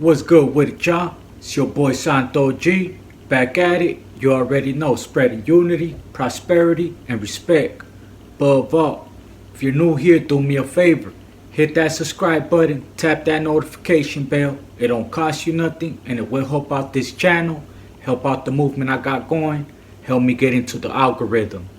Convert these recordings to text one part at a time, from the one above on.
What's good with it, y'all? It's your boy Santo G, back at it. You already know, spreading unity, prosperity, and respect. Above all, if you're new here, do me a favor. Hit that subscribe button, tap that notification bell. It don't cost you nothing, and it will help out this channel, help out the movement I got going, help me get into the algorithm.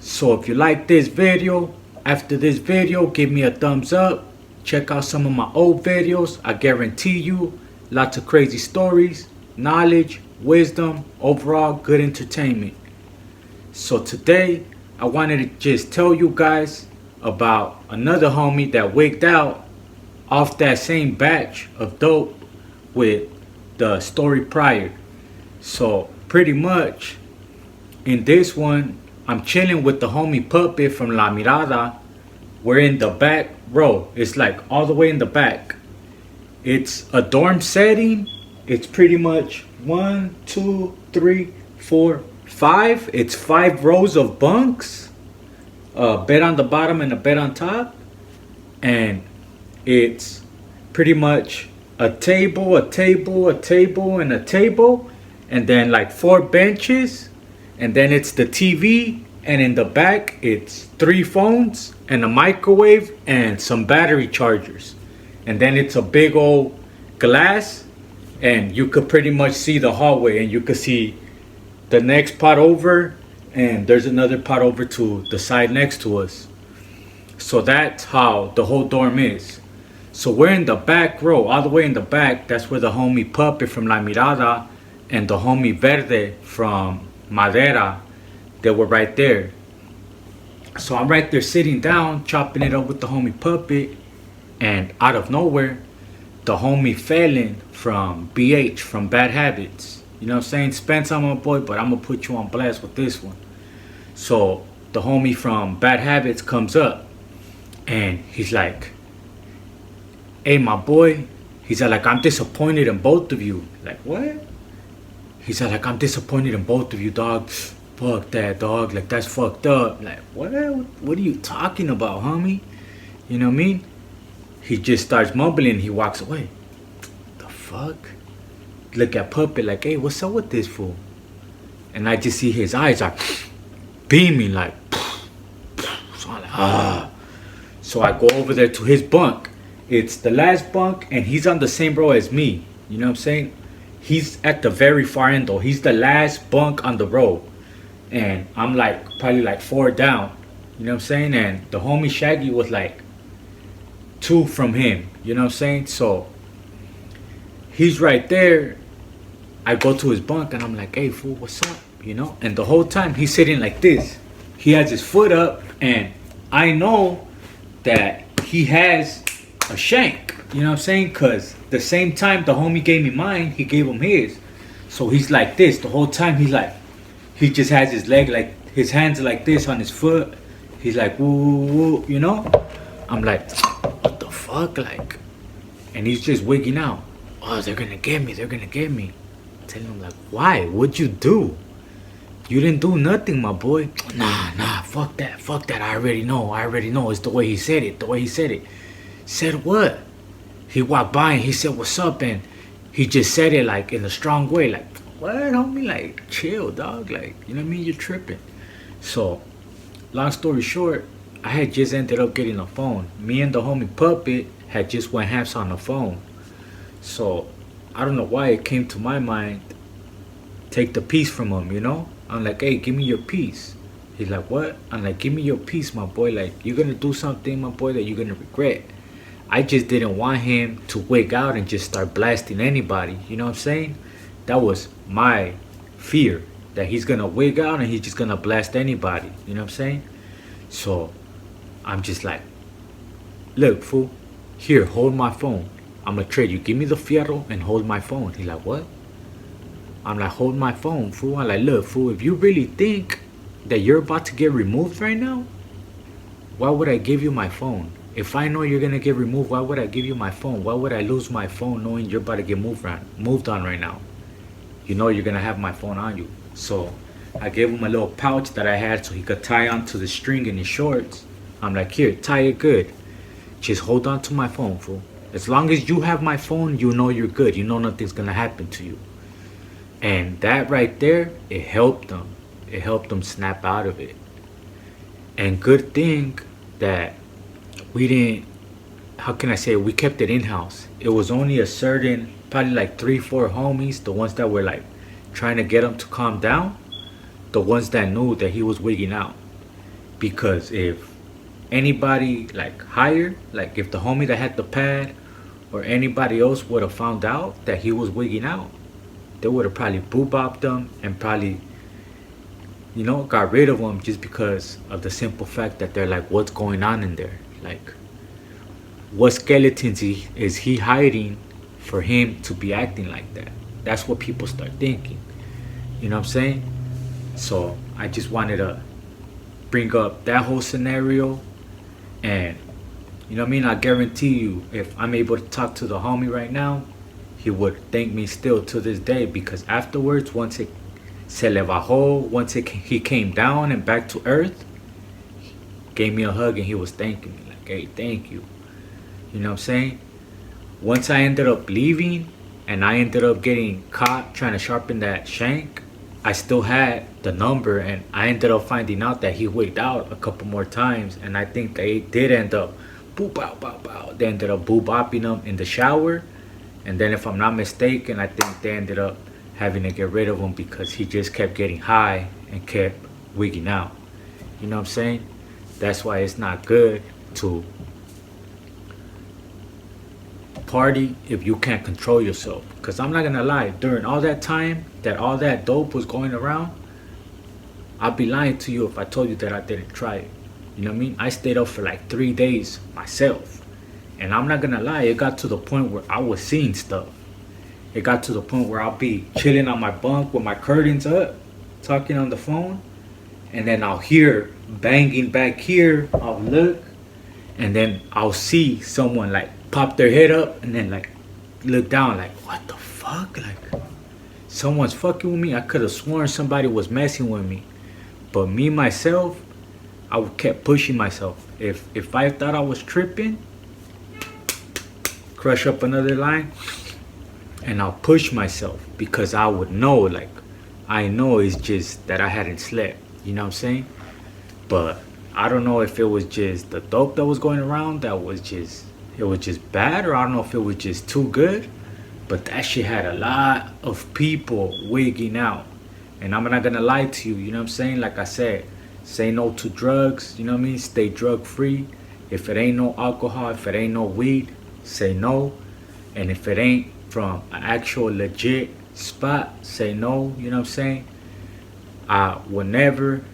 So if you like this video, after this video, give me a thumbs up. Check out some of my old videos. I guarantee you, lots of crazy stories, knowledge, wisdom, overall good entertainment. So today, I wanted to just tell you guys about another homie that wigged out off that same batch of dope with the story prior. So pretty much, in this one, I'm chilling with the homie Puppet from La Mirada. We're in the back row. It's like all the way in the back. It's a dorm setting. It's pretty much 1, 2, 3, 4, 5. It's 5 rows of bunks. A bed on the bottom and a bed on top. And it's pretty much a table, a table, a table, and a table. And then like 4 benches. And then it's the TV. And in the back, it's 3 phones and a microwave and some battery chargers. And then it's a big old glass, and you could pretty much see the hallway, and you could see the next pot over, and there's another pot over to the side next to us. So that's how the whole dorm is. So we're in the back row, all the way in the back. That's where the homie Puppet from La Mirada and the homie Verde from Madera, they were right there. So I'm right there sitting down, chopping it up with the homie Puppet, and out of nowhere, the homie Felon from BH, from Bad Habits. You know what I'm saying? Spence on my boy, but I'm gonna put you on blast with this one. So the homie from Bad Habits comes up, and he's like, "Hey, my boy," he said, like, "I'm disappointed in both of you." Like, what? He said, like, "I'm disappointed in both of you, dog. Fuck that, dog. Like, that's fucked up." Like, what are you talking about, homie? You know what I mean? He just starts mumbling. He walks away. The fuck? Look at Puppet like, "Hey, what's up with this fool?" And I just see his eyes are beaming like, so I'm like, ah. So I go over there to his bunk. It's the last bunk, and he's on the same row as me. You know what I'm saying? He's at the very far end though. He's the last bunk on the row. And I'm like probably like 4 down, you know what I'm saying? And the homie Shaggy was like 2 from him, you know what I'm saying? So he's right there. I go to his bunk and I'm like, "Hey fool, what's up?" You know? And the whole time he's sitting like this. He has his foot up, and I know that he has a shank, you know what I'm saying? Cause the same time the homie gave me mine, he gave him his. So he's like this the whole time. He's like, he just has his leg, like his hands like this on his foot. He's like, woo, woo, woo, you know? I'm like, what the fuck? Like, and he's just wigging out. "Oh, they're gonna get me. They're gonna get me." I'm telling him like, "Why? What'd you do? You didn't do nothing, my boy." Nah, fuck that. Fuck that. I already know. It's the way he said it. Said what? He walked by and he said, "What's up?" And he just said it like in a strong way, like, "What, homie? Like, chill, dog. Like, you know what I mean? You're tripping." So, long story short, I had just ended up getting a phone. Me and the homie Puppet had just went halves on the phone. So, I don't know why it came to my mind, take the piece from him, you know? I'm like, "Hey, give me your piece." He's like, "What?" I'm like, "Give me your piece, my boy. Like, you're gonna do something, my boy, that you're gonna regret." I just didn't want him to wig out and just start blasting anybody, you know what I'm saying? That was my fear, that he's gonna wig out and he's just gonna blast anybody, you know what I'm saying? So I'm just like, "Look, fool, here, hold my phone. I'm gonna trade you. Give me the fierro and hold my phone." He's like, "What?" I'm like, "Hold my phone, fool." I'm like, "Look, fool, if you really think that you're about to get removed right now, why would I give you my phone? If I know you're gonna get removed, why would I give you my phone? Why would I lose my phone knowing you're about to get moved on right now? You know you're gonna have my phone on you." So I gave him a little pouch that I had so he could tie onto the string in his shorts. I'm like, "Here, tie it good. Just hold on to my phone, fool." As long as you have my phone, you know you're good. You know nothing's gonna happen to you. And that right there, it helped them. It helped them snap out of it. And good thing that we didn't, how can I say, we kept it in house. It was only a certain, probably like 3, 4 homies, the ones that were like trying to get him to calm down, the ones that knew that he was wigging out. Because if anybody like higher, like if the homie that had the pad or anybody else would have found out that he was wigging out, they would have probably boo-bopped him and probably, got rid of him just because of the simple fact that they're like, what's going on in there? Like, what skeletons is he hiding for him to be acting like that? That's what people start thinking. You know what I'm saying? So I just wanted to bring up that whole scenario. And you know what I mean? I guarantee you, if I'm able to talk to the homie right now, he would thank me still to this day, because afterwards, once it se le bajó, he came down and back to earth, gave me a hug and he was thanking me like, hey, thank you. You know what I'm saying? Once I ended up leaving and I ended up getting caught trying to sharpen that shank, I still had the number, and I ended up finding out that he wigged out a couple more times, and I think they did end up boop bow bow bow. They ended up boo bopping him in the shower, and then if I'm not mistaken, I think they ended up having to get rid of him because he just kept getting high and kept wigging out. You know what I'm saying? That's why it's not good to party if you can't control yourself. Because I'm not gonna lie, during all that time that all that dope was going around, I'd be lying to you if I told you that I didn't try it. You know what I mean? I stayed up for like 3 days myself. And I'm not gonna lie, it got to the point where I was seeing stuff. It got to the point where I'll be chilling on my bunk with my curtains up, talking on the phone, and then I'll hear banging back here. I'll look, and then I'll see someone like pop their head up and then like look down like, what the fuck? Like, someone's fucking with me? I could have sworn somebody was messing with me. But me, myself, I kept pushing myself. If I thought I was tripping, crush up another line, and I'll push myself because I would know, like, I know it's just that I hadn't slept. You know what I'm saying? But I don't know if it was just the dope that was going around that was just, it was just bad, or I don't know if it was just too good. But that shit had a lot of people wigging out. And I'm not gonna lie to you, you know what I'm saying? Like I said, say no to drugs, you know what I mean? Stay drug free. If it ain't no alcohol, if it ain't no weed, say no. And if it ain't from an actual legit spot, say no, you know what I'm saying? I will never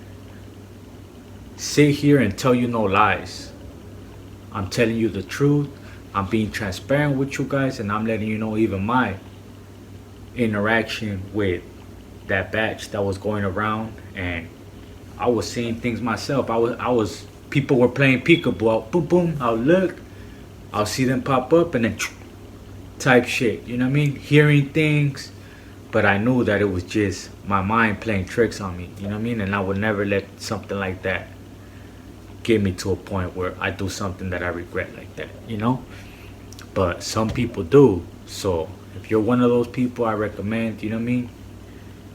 sit here and tell you no lies. I'm telling you the truth. I'm being transparent with you guys, and I'm letting you know even my interaction with that batch that was going around. And I was seeing things myself. People were playing peekaboo. Boom, boom. I'll look, I'll see them pop up, and then type shit. You know what I mean? Hearing things, but I knew that it was just my mind playing tricks on me. You know what I mean? And I would never let something like that get me to a point where I do something that I regret like that, you know? But some people do. So if you're one of those people, I recommend, you know what I mean?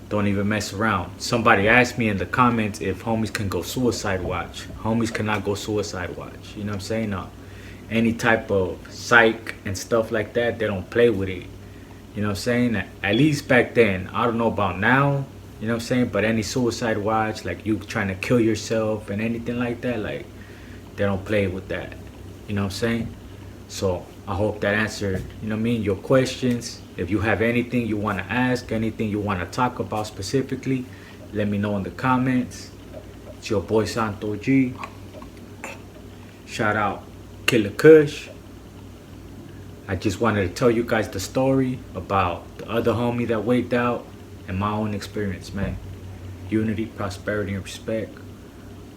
Don't even mess around. Somebody asked me in the comments if homies can go suicide watch. Homies cannot go suicide watch. You know what I'm saying? No. Any type of psych and stuff like that, they don't play with it. You know what I'm saying? At least back then. I don't know about now. You know what I'm saying? But any suicide watch, like you trying to kill yourself and anything like that, like, they don't play with that. You know what I'm saying? So I hope that answered, you know what I mean, your questions. If you have anything you want to ask, anything you want to talk about specifically, let me know in the comments. It's your boy Santo G. Shout out Killer Kush. I just wanted to tell you guys the story about the other homie that wigged out and my own experience, man. Unity, prosperity, and respect.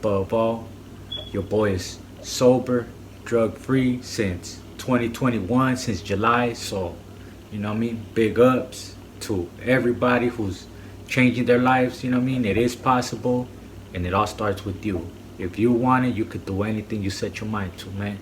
Above all, your boy is sober, drug-free since 2021, since July. So, you know what I mean? Big ups to everybody who's changing their lives. You know what I mean? It is possible, and it all starts with you. If you want it, you could do anything you set your mind to, man.